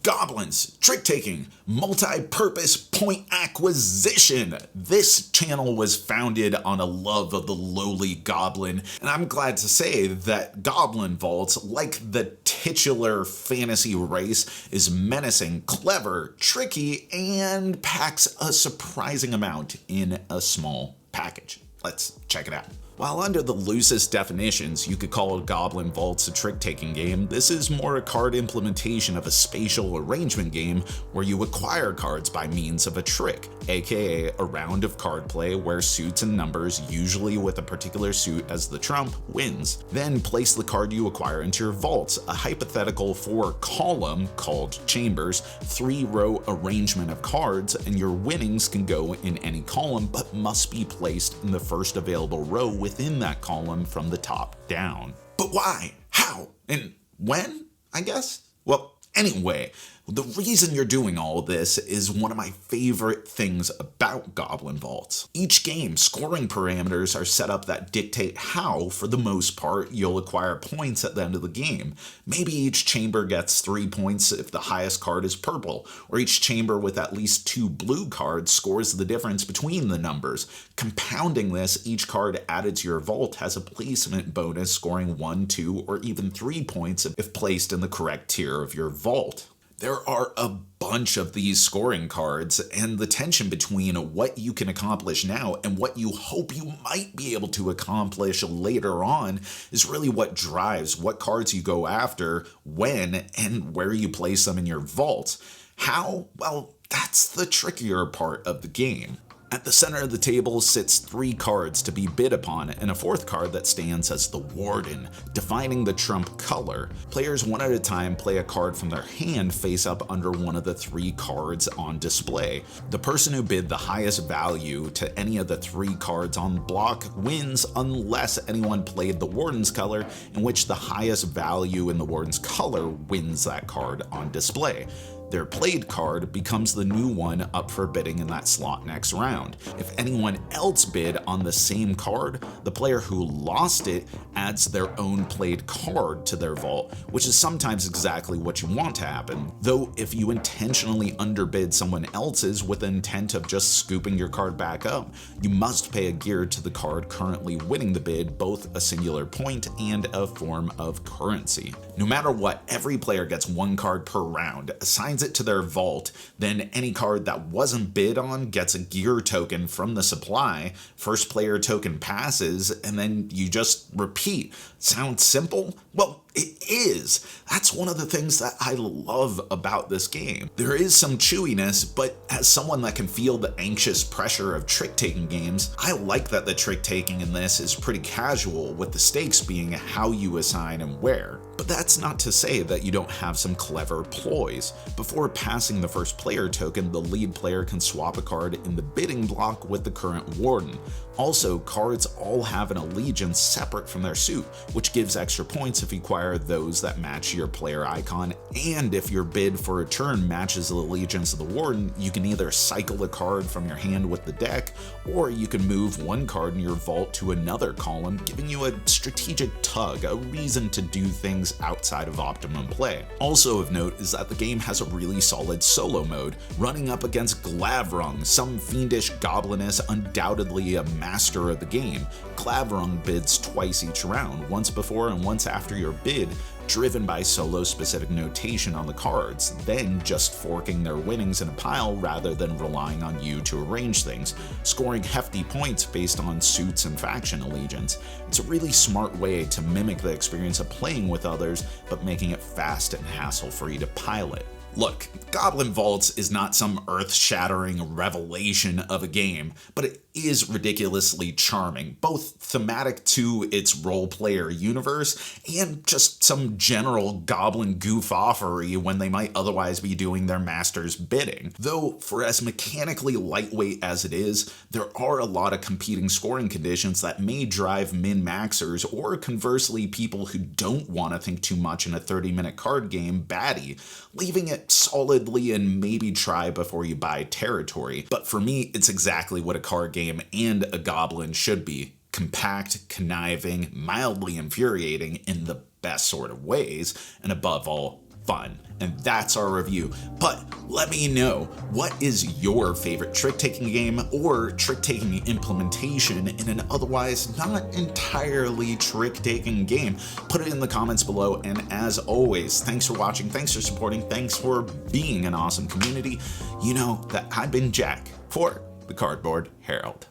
Goblins, trick-taking, multi-purpose point acquisition. This channel was founded on a love of the lowly goblin, and I'm glad to say that Goblin Vaults, like the titular fantasy race, is menacing, clever, tricky, and packs a surprising amount in a small package. Let's check it out. While under the loosest definitions, you could call Goblin Vaults a trick-taking game, this is more a card implementation of a spatial arrangement game where you acquire cards by means of a trick, aka a round of card play where suits and numbers, usually with a particular suit as the trump, wins. Then place the card you acquire into your vaults, a hypothetical 4-column, called chambers, 3-row arrangement of cards, and your winnings can go in any column but must be placed in the first available row within that column from the top down. But why? How? And when? I guess? Well, anyway, the reason you're doing all this is one of my favorite things about Goblin Vaults. Each game, scoring parameters are set up that dictate how, for the most part, you'll acquire points at the end of the game. Maybe each chamber gets 3 points if the highest card is purple, or each chamber with at least 2 blue cards scores the difference between the numbers. Compounding this, each card added to your vault has a placement bonus scoring 1, 2, or even 3 points if placed in the correct tier of your vault. There are a bunch of these scoring cards, and the tension between what you can accomplish now and what you hope you might be able to accomplish later on is really what drives what cards you go after, when, and where you place them in your vault. How? Well, that's the trickier part of the game. At the center of the table sits 3 cards to be bid upon, and a 4th card that stands as the Warden, defining the trump color. Players one at a time play a card from their hand face up under one of the 3 cards on display. The person who bid the highest value to any of the 3 cards on block wins unless anyone played the Warden's color, in which the highest value in the Warden's color wins that card on display. Their played card becomes the new one up for bidding in that slot next round. If anyone else bid on the same card, the player who lost it adds their own played card to their vault, which is sometimes exactly what you want to happen. Though if you intentionally underbid someone else's with the intent of just scooping your card back up, you must pay a gear to the card currently winning the bid, both a singular point and a form of currency. No matter what, every player gets 1 card per round, assigns it to their vault, then any card that wasn't bid on gets a gear token from the supply, first player token passes, and then you just repeat. Sounds simple? Well, it is. That's one of the things that I love about this game. There is some chewiness, but as someone that can feel the anxious pressure of trick-taking games, I like that the trick-taking in this is pretty casual, with the stakes being how you assign and where. But that's not to say that you don't have some clever ploys. Before passing the first player token, the lead player can swap a card in the bidding block with the current Warden. Also, cards all have an allegiance separate from their suit, which gives extra points if you acquire those that match your player icon, and if your bid for a turn matches the allegiance of the Warden, you can either cycle a card from your hand with the deck, or you can move 1 card in your vault to another column, giving you a strategic tug, a reason to do things outside of optimum play. Also of note is that the game has a really solid solo mode, running up against Glavrung, some fiendish gobliness, undoubtedly a master of the game. Glavrung bids twice each round, once before and once after your bid, driven by solo-specific notation on the cards, then just forking their winnings in a pile rather than relying on you to arrange things, scoring hefty points based on suits and faction allegiance. It's a really smart way to mimic the experience of playing with others, but making it fast and hassle-free to pilot. Look, Goblin Vaults is not some earth-shattering revelation of a game, but it is ridiculously charming, both thematic to its role-player universe and just some general goblin goof-offery when they might otherwise be doing their master's bidding. Though, for as mechanically lightweight as it is, there are a lot of competing scoring conditions that may drive min-maxers, or conversely people who don't want to think too much in a 30-minute card game, batty, leaving it solidly and maybe try before you buy territory. But for me, it's exactly what a card game and a goblin should be. Compact, conniving, mildly infuriating in the best sort of ways, and above all, fun. And that's our review. But let me know, what is your favorite trick-taking game or trick-taking implementation in an otherwise not entirely trick-taking game? Put it in the comments below, and as always, thanks for watching, thanks for supporting, thanks for being an awesome community. You know that I've been Jack for the Cardboard Herald.